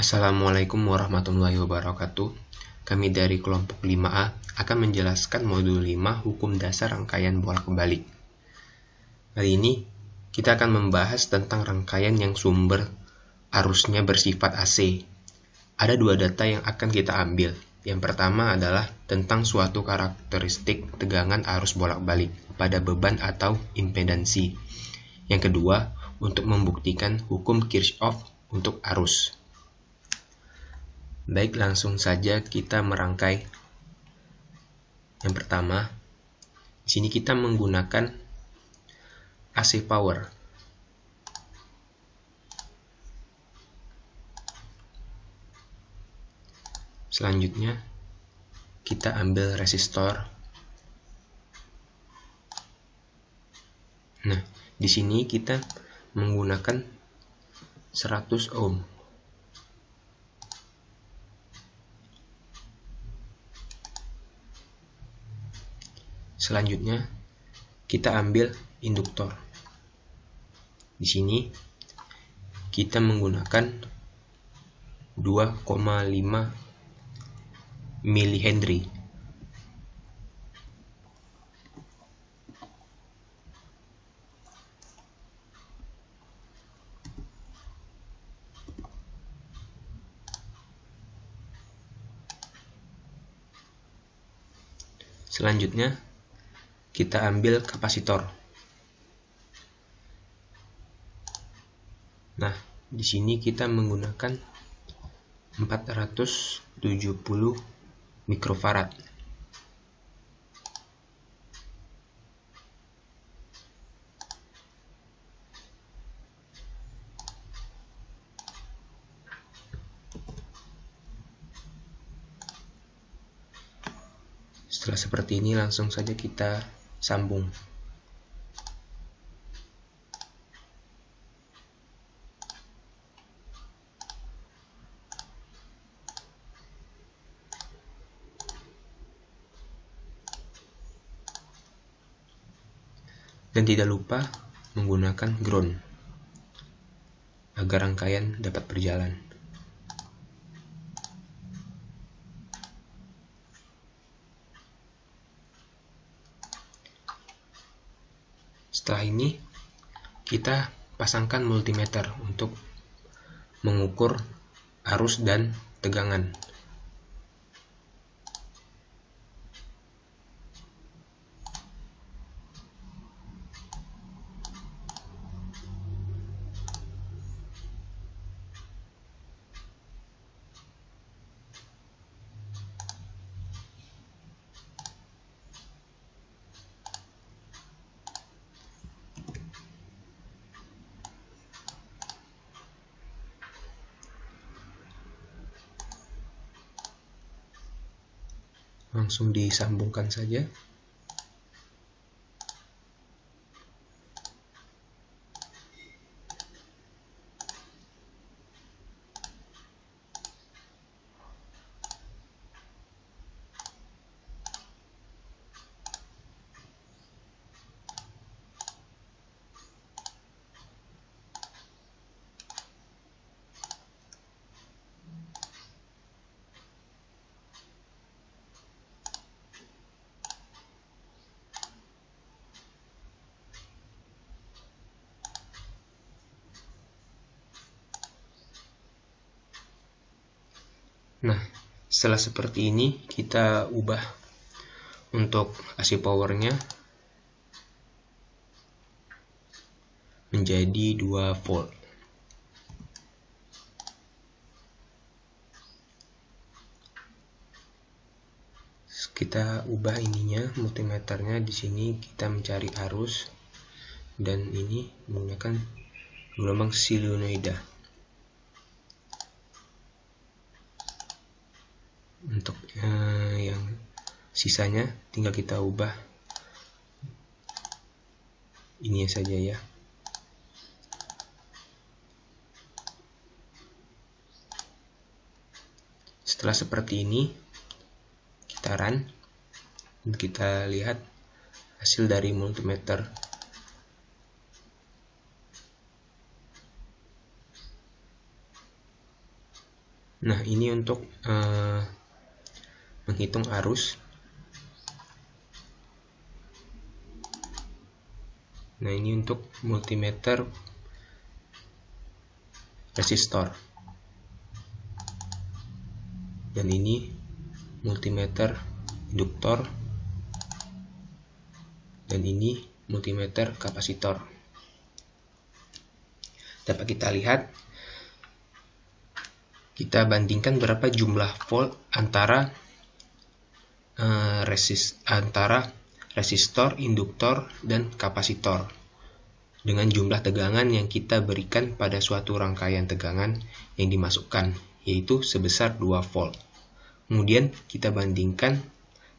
Assalamualaikum warahmatullahi wabarakatuh. Kami dari kelompok 5A akan menjelaskan modul 5 hukum dasar rangkaian bolak-balik. Kali ini kita akan membahas tentang rangkaian yang sumber arusnya bersifat AC. Ada dua data yang akan kita ambil. Yang pertama adalah tentang suatu karakteristik tegangan arus bolak-balik pada beban atau impedansi. Yang kedua, untuk membuktikan hukum Kirchhoff untuk arus. Baik, langsung saja kita merangkai. Yang pertama, di sini kita menggunakan AC power. Selanjutnya, kita ambil resistor. Nah, di sini kita menggunakan 100 ohm. Selanjutnya, kita ambil induktor. Di sini kita menggunakan 2,5 mH. Selanjutnya, kita ambil kapasitor. Nah, di sini kita menggunakan 470 mikrofarad. Setelah seperti ini, langsung saja kita sambung. Dan tidak lupa menggunakan ground agar rangkaian dapat berjalan. Setelah ini, kita pasangkan multimeter untuk mengukur arus dan tegangan. Langsung disambungkan saja. Nah, setelah seperti ini, kita ubah untuk AC powernya menjadi 2 volt. Kita ubah ininya, multimeternya. Di sini kita mencari arus, dan ini menggunakan gelombang solenoida. Untuk yang sisanya tinggal kita ubah ini saja ya. Setelah seperti ini, kita run dan kita lihat hasil dari multimeter. Nah, ini untuk menghitung arus. Nah, ini untuk multimeter resistor. Dan ini multimeter induktor. Dan ini multimeter kapasitor. Dapat kita lihat, kita bandingkan berapa jumlah volt antara resistor, induktor, dan kapasitor dengan jumlah tegangan yang kita berikan pada suatu rangkaian tegangan yang dimasukkan, yaitu sebesar 2 volt. Kemudian kita bandingkan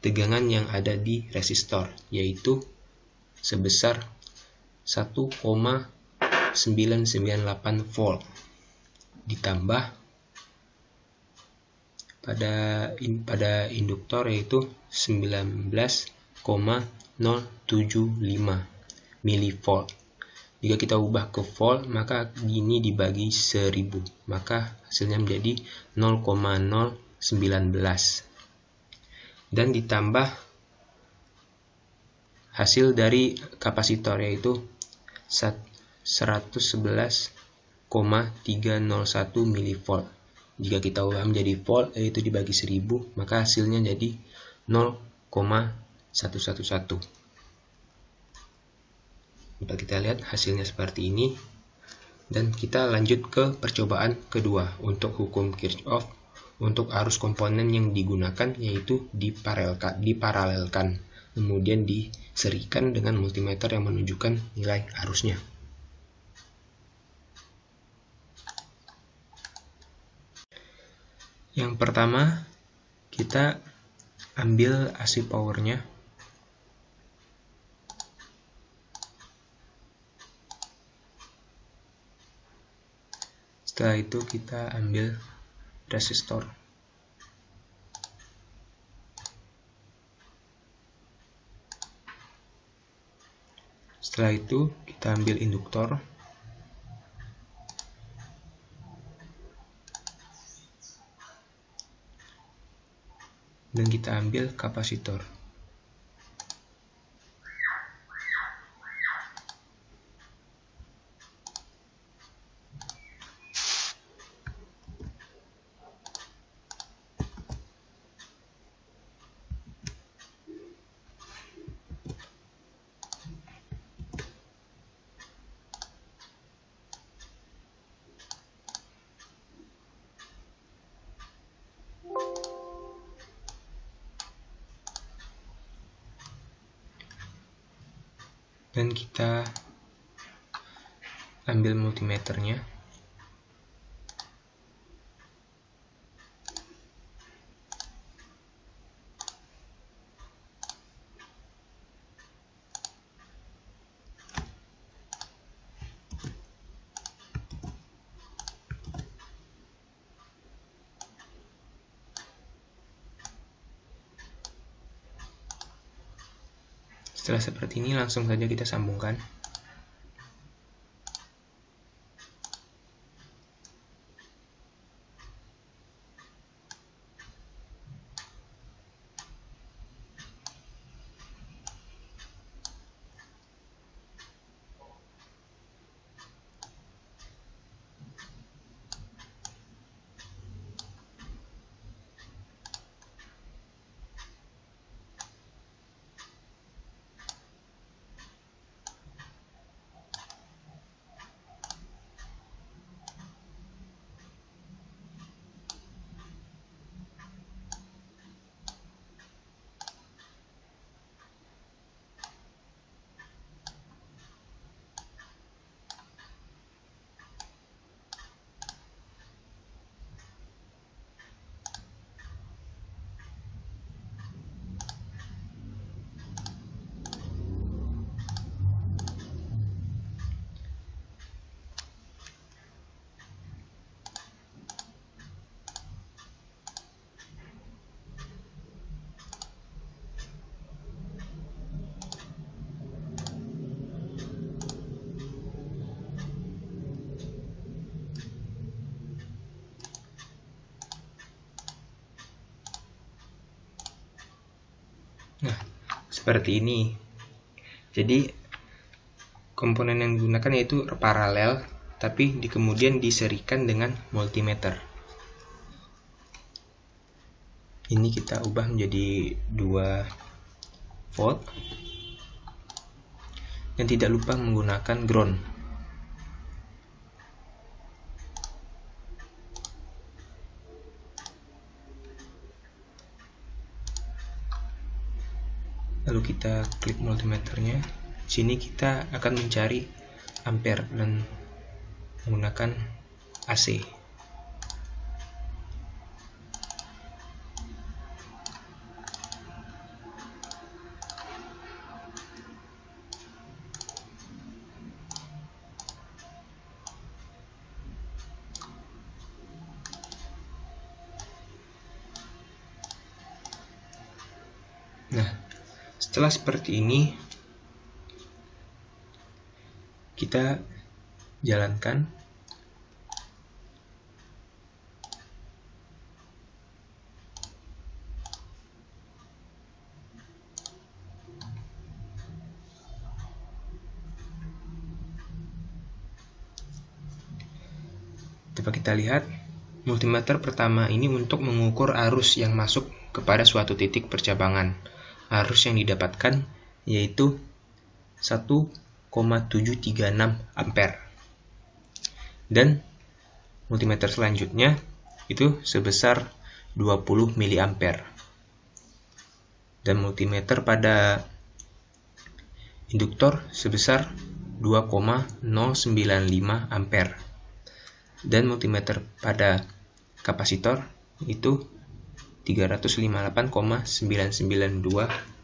tegangan yang ada di resistor, yaitu sebesar 1,998 volt, ditambah pada induktor yaitu 19,075 milivolt. Jika kita ubah ke volt, maka ini dibagi 1000, maka hasilnya menjadi 0,019. Dan ditambah hasil dari kapasitor yaitu 111,301 milivolt. Jika kita ubah menjadi volt, yaitu dibagi 1000, maka hasilnya jadi 0,111. Dapat kita lihat hasilnya seperti ini. Dan kita lanjut ke percobaan kedua untuk hukum Kirchhoff untuk arus komponen yang digunakan, yaitu diparalelkan, kemudian diserikan dengan multimeter yang menunjukkan nilai arusnya. Yang pertama, kita ambil AC powernya. Setelah itu kita ambil resistor. Setelah itu kita ambil induktor. Dan kita ambil kapasitor. Dan kita ambil multimeternya. Setelah seperti ini, langsung saja kita sambungkan. seperti ini. Jadi komponen yang digunakan yaitu paralel, tapi kemudian diserikan dengan multimeter. Ini kita ubah menjadi 2 volt, dan tidak lupa menggunakan ground. Lalu kita klik multimeternya. Sini kita akan mencari ampere dan menggunakan AC. Nah, setelah seperti ini, kita jalankan. Dapat kita lihat, multimeter pertama ini untuk mengukur arus yang masuk kepada suatu titik percabangan. Arus yang didapatkan yaitu 1,736 ampere. Dan multimeter selanjutnya itu sebesar 20 miliampere. Dan multimeter pada induktor sebesar 2,095 ampere. Dan multimeter pada kapasitor itu 358,992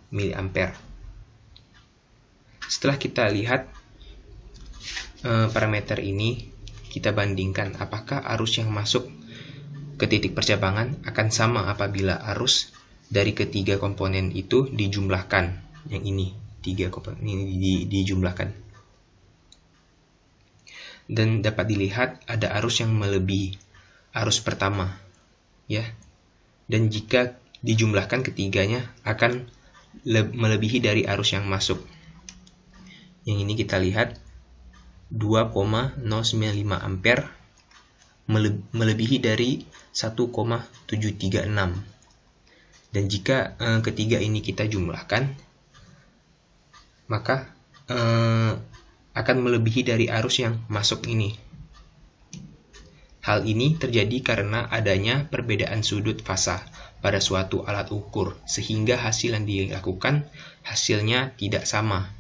miliampere. Setelah kita lihat parameter ini, kita bandingkan apakah arus yang masuk ke titik percabangan akan sama apabila arus dari ketiga komponen itu dijumlahkan. Yang ini, 3 komponen ini dijumlahkan. Dan dapat dilihat ada arus yang melebihi arus pertama, ya. Dan jika dijumlahkan ketiganya akan melebihi dari arus yang masuk. Yang ini kita lihat 2,095 ampere melebihi dari 1,736. Dan jika ketiga ini kita jumlahkan, maka akan melebihi dari arus yang masuk ini. Hal ini terjadi karena adanya perbedaan sudut fasa pada suatu alat ukur, sehingga hasil yang dilakukan hasilnya tidak sama.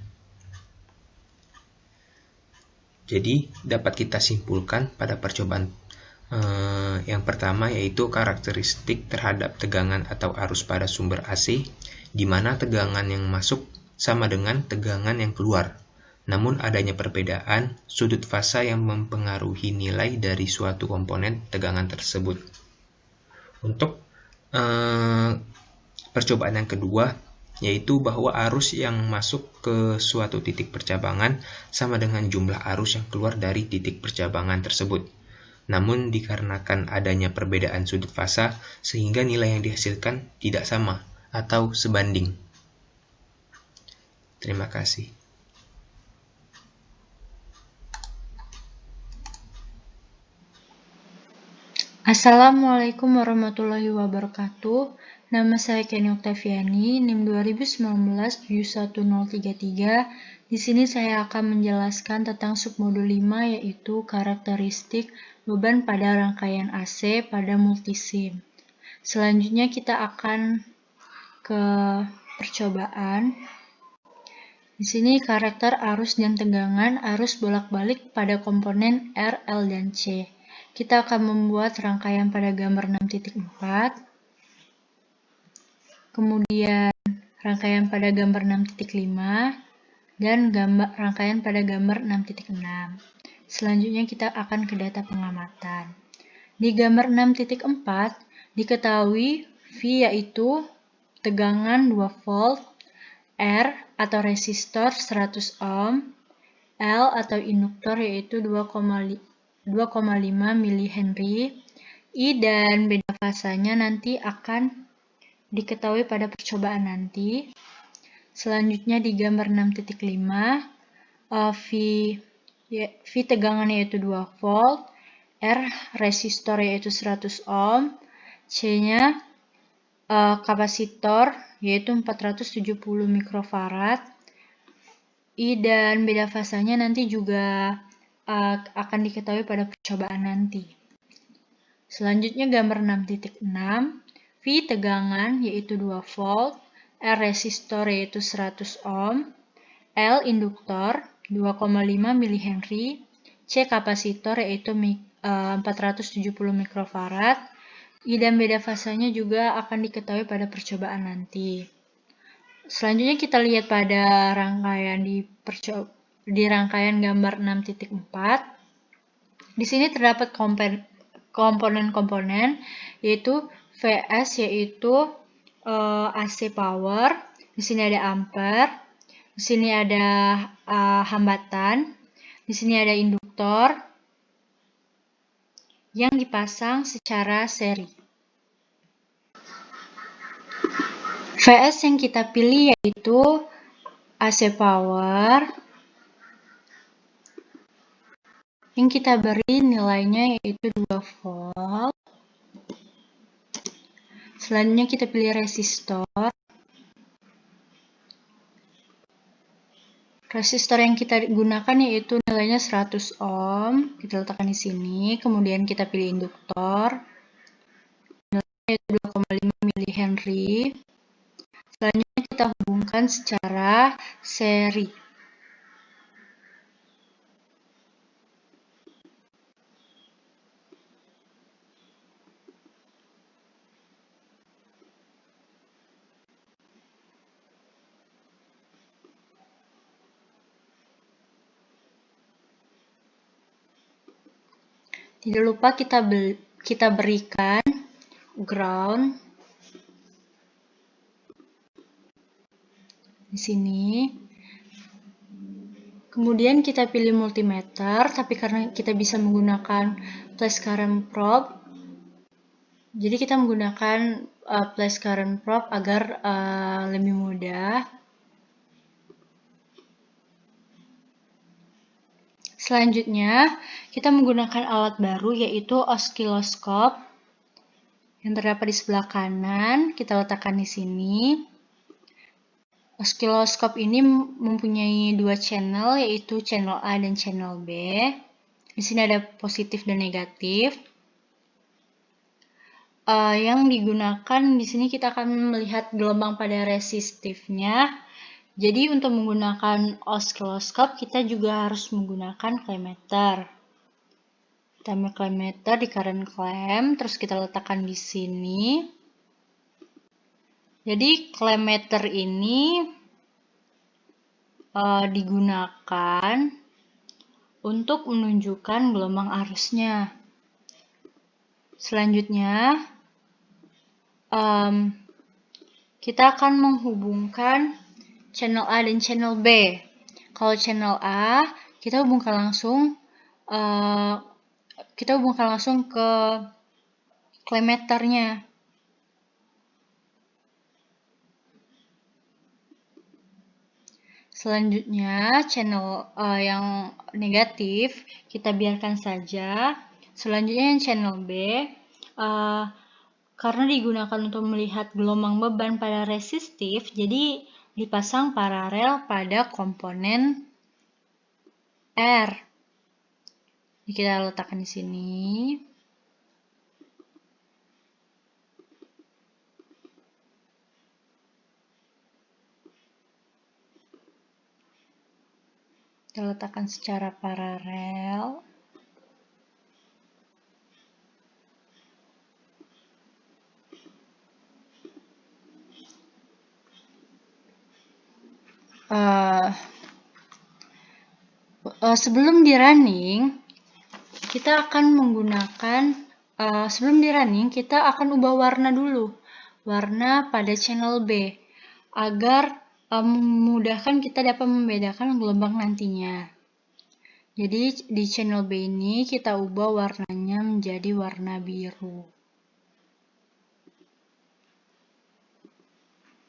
Jadi dapat kita simpulkan pada percobaan yang pertama, yaitu karakteristik terhadap tegangan atau arus pada sumber AC, di mana tegangan yang masuk sama dengan tegangan yang keluar. Namun adanya perbedaan sudut fasa yang mempengaruhi nilai dari suatu komponen tegangan tersebut. Untuk percobaan yang kedua, yaitu bahwa arus yang masuk ke suatu titik percabangan sama dengan jumlah arus yang keluar dari titik percabangan tersebut. Namun dikarenakan adanya perbedaan sudut fasa, sehingga nilai yang dihasilkan tidak sama atau sebanding. Terima kasih. Assalamualaikum warahmatullahi wabarakatuh. Nama saya Kenny Oktaviani, NIM 2019-71033. Di sini saya akan menjelaskan tentang submodul 5, yaitu karakteristik beban pada rangkaian AC pada multisim. Selanjutnya kita akan ke percobaan. Di sini karakter arus dan tegangan arus bolak-balik pada komponen R, L, dan C. Kita akan membuat rangkaian pada gambar 6.4, kemudian rangkaian pada gambar 6.5, dan rangkaian pada gambar 6.6. Selanjutnya kita akan ke data pengamatan. Di gambar 6.4 diketahui V yaitu tegangan 2 volt, R atau resistor 100 ohm, L atau induktor yaitu 2,5 mH, I dan beda fasanya nanti akan diketahui pada percobaan nanti. Selanjutnya di gambar 6.5, V tegangannya yaitu 2 volt, R resistor yaitu 100 ohm, C-nya kapasitor yaitu 470 mikrofarad. I dan beda fasanya nanti juga akan diketahui pada percobaan nanti. Selanjutnya gambar 6.6, V tegangan yaitu 2 volt, R resistor yaitu 100 ohm, L induktor 2,5 mH, C kapasitor yaitu 470 mikrofarad. I dan beda fasanya juga akan diketahui pada percobaan nanti. Selanjutnya kita lihat pada rangkaian di rangkaian gambar 6.4. Di sini terdapat komponen-komponen yaitu VS yaitu AC power, di sini ada ampere, di sini ada hambatan, di sini ada induktor yang dipasang secara seri. VS yang kita pilih yaitu AC power yang kita beri nilainya yaitu 2 volt. Selanjutnya kita pilih resistor. Resistor yang kita gunakan yaitu nilainya 100 ohm. Kita letakkan di sini. Kemudian kita pilih induktor. Nilainya yaitu 2,5 mH. Selanjutnya kita hubungkan secara seri. Tidak lupa kita berikan ground di sini. Kemudian kita pilih multimeter, tapi karena kita bisa menggunakan flash current probe, jadi kita menggunakan flash current probe agar lebih mudah. Selanjutnya, kita menggunakan alat baru yaitu osiloskop yang terdapat di sebelah kanan. Kita letakkan di sini. Osiloskop ini mempunyai dua channel yaitu channel A dan channel B. Di sini ada positif dan negatif. Yang digunakan di sini kita akan melihat gelombang pada resistifnya. Jadi untuk menggunakan osiloskop kita juga harus menggunakan klemeter. Kita ambil klemeter di current clamp, terus kita letakkan di sini. Jadi klemeter ini digunakan untuk menunjukkan gelombang arusnya. Selanjutnya kita akan menghubungkan channel A dan channel B. Kalau channel A, kita hubungkan langsung ke klemeternya. Selanjutnya, channel yang negatif kita biarkan saja. Selanjutnya yang channel B, karena digunakan untuk melihat gelombang beban pada resistif, jadi dipasang paralel pada komponen R. Jadi kita letakkan di sini. Kita letakkan secara paralel. Sebelum di running, kita akan menggunakan, kita akan ubah warna dulu. Warna pada channel B, agar memudahkan kita dapat membedakan gelombang nantinya. Jadi di channel B ini kita ubah warnanya menjadi warna biru.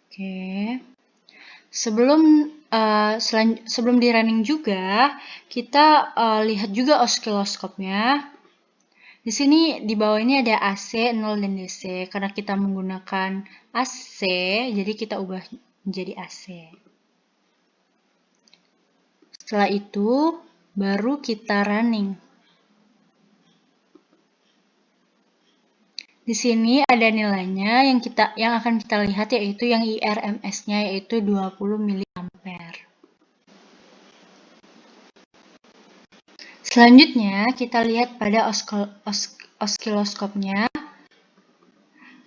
Oke. Sebelum di running juga, kita lihat juga osiloskopnya. Di sini di bawah ini ada AC, 0 dan DC. Karena kita menggunakan AC, jadi kita ubah menjadi AC. Setelah itu, baru kita running. Di sini ada nilainya yang akan kita lihat, yaitu yang IRMS-nya, yaitu 20 mA. Selanjutnya, kita lihat pada osiloskopnya.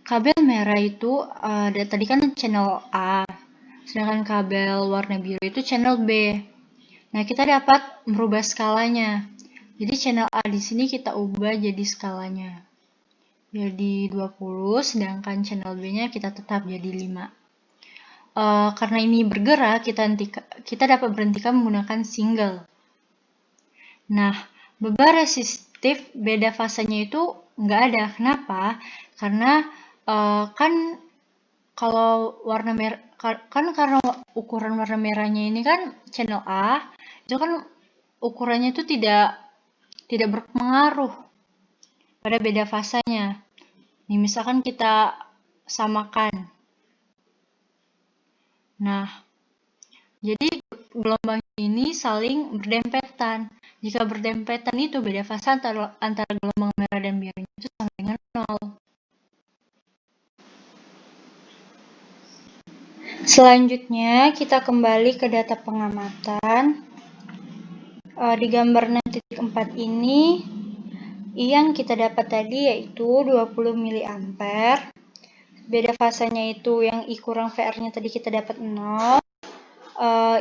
Kabel merah itu tadi kan channel A, sedangkan kabel warna biru itu channel B. Nah, kita dapat merubah skalanya. Jadi channel A di sini kita ubah jadi skalanya. Jadi 20, sedangkan channel B-nya kita tetap jadi 5. Karena ini bergerak, kita dapat berhentikan menggunakan single. Nah, beban resistif beda fasenya itu nggak ada. Kenapa? Karena kan kalau warna merah, kan karena ukuran warna merahnya ini kan channel A, itu kan ukurannya itu tidak berpengaruh pada beda fasanya. Nih, misalkan kita samakan. Nah, jadi gelombang ini saling berdempetan. Jika berdempetan itu beda fase antara gelombang merah dan birunya itu sama dengan 0. Selanjutnya, kita kembali ke data pengamatan. Di gambar 6.4 ini, yang kita dapat tadi yaitu 20 mA. Beda fasanya itu yang I kurang VR-nya tadi kita dapat 0.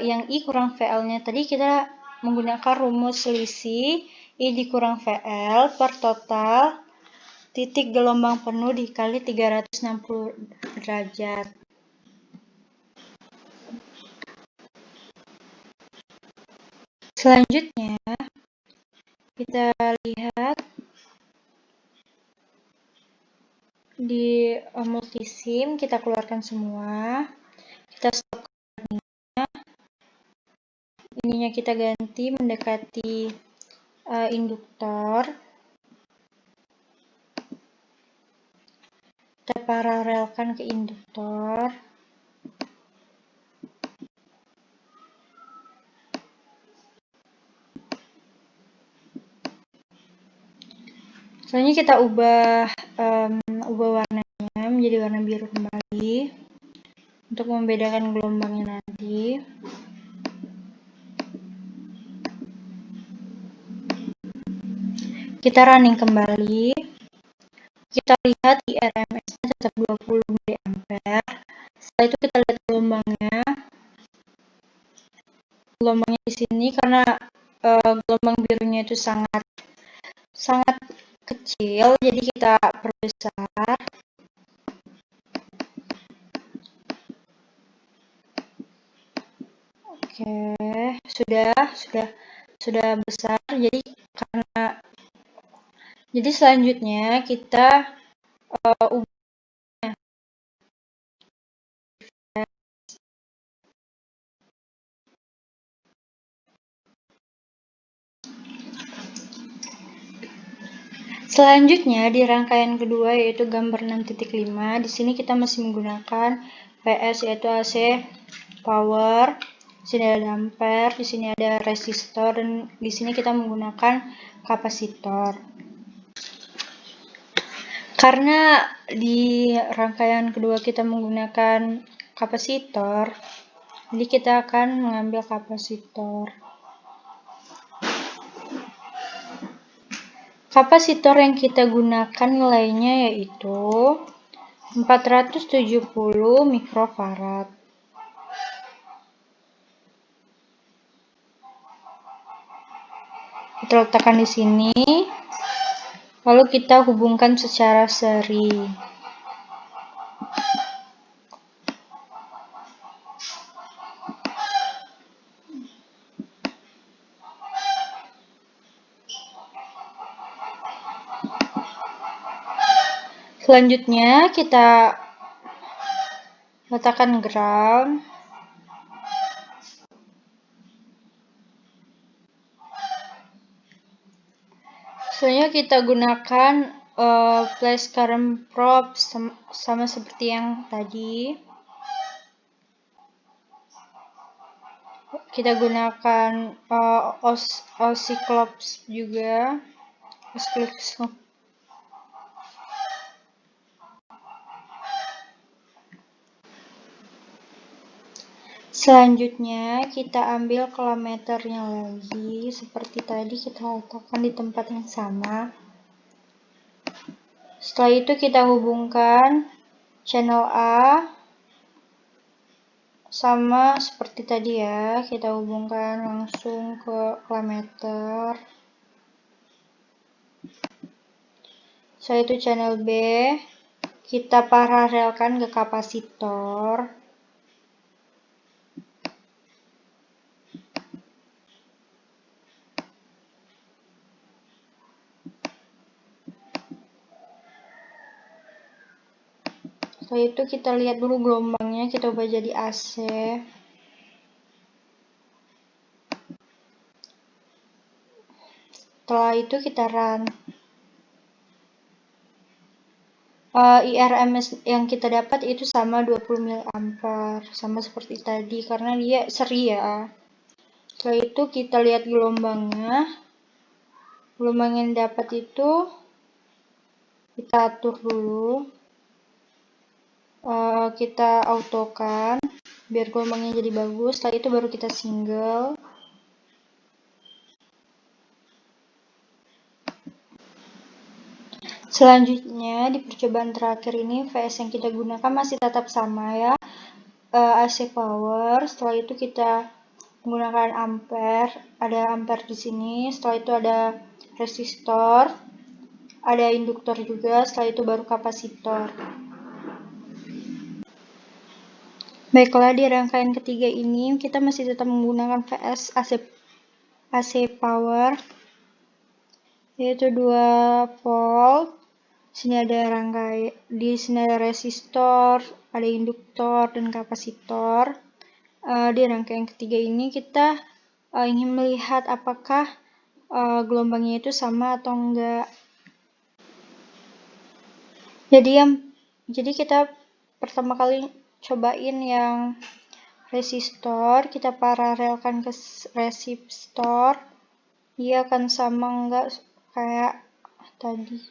Yang I kurang VL-nya tadi kita menggunakan rumus selisih I dikurang VL per total titik gelombang penuh dikali 360 derajat. Selanjutnya, kita lihat di multisim, kita keluarkan semua. Kita stop ininya, kita ganti mendekati induktor. Kita paralelkan ke induktor. Selanjutnya kita ubah warnanya menjadi warna biru kembali untuk membedakan gelombangnya nanti. Kita running kembali. Kita lihat IRMS-nya tetap 20 mA. Setelah itu kita lihat gelombangnya. Gelombangnya di sini karena gelombang birunya itu sangat kecil, jadi kita perbesar. Oke, sudah besar. Jadi selanjutnya kita ubah. Selanjutnya di rangkaian kedua yaitu gambar 6.5. Di sini kita masih menggunakan PS yaitu AC power. Di sini ada ampere, di sini ada resistor, dan di sini kita menggunakan kapasitor. Karena di rangkaian kedua kita menggunakan kapasitor, jadi kita akan mengambil kapasitor. Kapasitor yang kita gunakan nilainya yaitu 470 mikrofarad. Kita letakkan di sini, lalu kita hubungkan secara seri. Selanjutnya kita letakkan ground. Selanjutnya kita gunakan flash current probe sama seperti yang tadi. Kita gunakan oscilloscope juga. Selanjutnya kita ambil kolometernya lagi, seperti tadi kita letakkan di tempat yang sama. Setelah itu kita hubungkan channel A sama seperti tadi ya, kita hubungkan langsung ke kolometer. Setelah itu channel B kita paralelkan ke kapasitor. Setelah itu kita lihat dulu gelombangnya, kita ubah jadi AC. Setelah itu kita run. IRMS yang kita dapat itu sama 20 mA, sama seperti tadi karena dia seri ya. Setelah itu kita lihat gelombangnya. Gelombang yang dapat itu kita atur dulu. Kita autokan biar gelombangnya jadi bagus. Setelah itu baru kita single. Selanjutnya di percobaan terakhir ini VS yang kita gunakan masih tetap sama ya, AC power. Setelah itu kita menggunakan ampere, ada ampere di sini. Setelah itu ada resistor, ada induktor juga. Setelah itu baru kapasitor. Baiklah, di rangkaian ketiga ini kita masih tetap menggunakan VS AC power, yaitu 2 volt. Sini ada di sini ada resistor, ada induktor dan kapasitor. Di rangkaian ketiga ini kita ingin melihat apakah gelombangnya itu sama atau enggak. Jadi kita pertama kali cobain yang resistor, kita paralelkan ke resistor, dia akan sama enggak kayak tadi.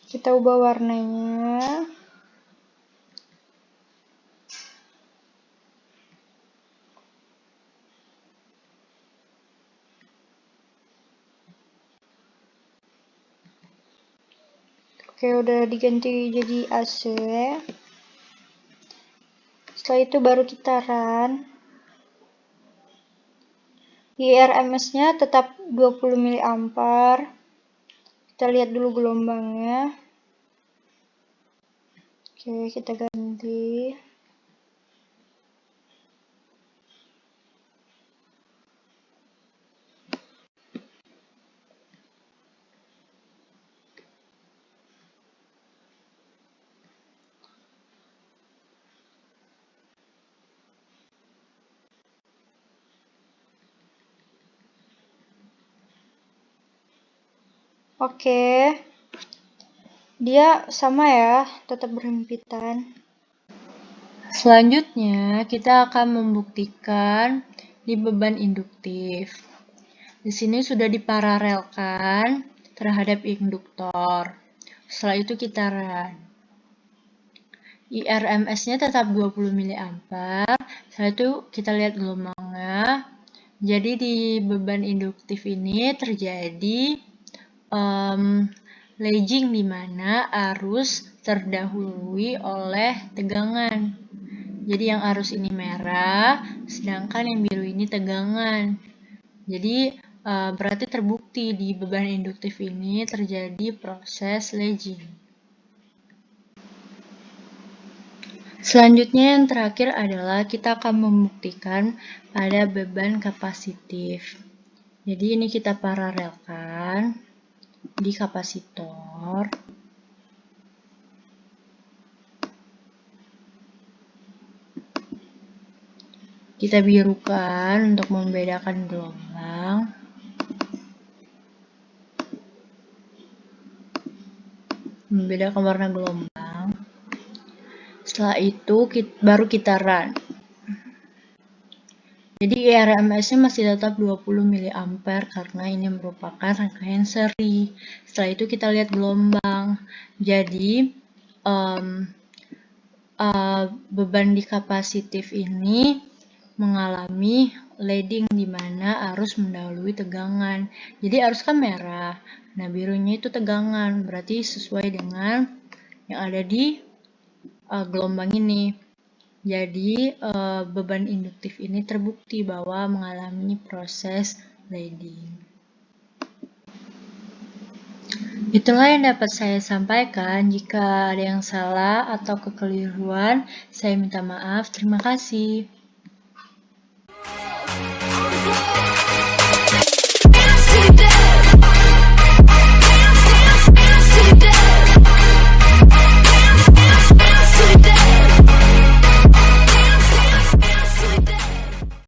Kita ubah warnanya. Oke, udah diganti jadi AC. Setelah itu baru kita run. IRMS-nya tetap 20 mA. Kita lihat dulu gelombangnya. Oke, kita ganti. Oke, dia sama ya, tetap berhimpitan. Selanjutnya, kita akan membuktikan di beban induktif. Di sini sudah diparalelkan terhadap induktor. Setelah itu kita run. IRMS-nya tetap 20 mA. Setelah itu kita lihat gelombangnya. Jadi di beban induktif ini terjadi lagging di mana arus terdahului oleh tegangan. Jadi yang arus ini merah, sedangkan yang biru ini tegangan. Jadi berarti terbukti di beban induktif ini terjadi proses lagging. Selanjutnya yang terakhir adalah kita akan membuktikan pada beban kapasitif. Jadi ini kita paralelkan. di kapasitor. Kita birukan untuk membedakan gelombang. Membedakan warna gelombang. Setelah itu baru kita run. Jadi RMS-nya masih tetap 20 mA karena ini merupakan rangkaian seri. Setelah itu kita lihat gelombang. Jadi beban di kapasitif ini mengalami leading di mana arus mendahului tegangan. Jadi arus kan merah. Nah, birunya itu tegangan, berarti sesuai dengan yang ada di gelombang ini. Jadi, beban induktif ini terbukti bahwa mengalami proses leading. Itulah yang dapat saya sampaikan. Jika ada yang salah atau kekeliruan, saya minta maaf. Terima kasih.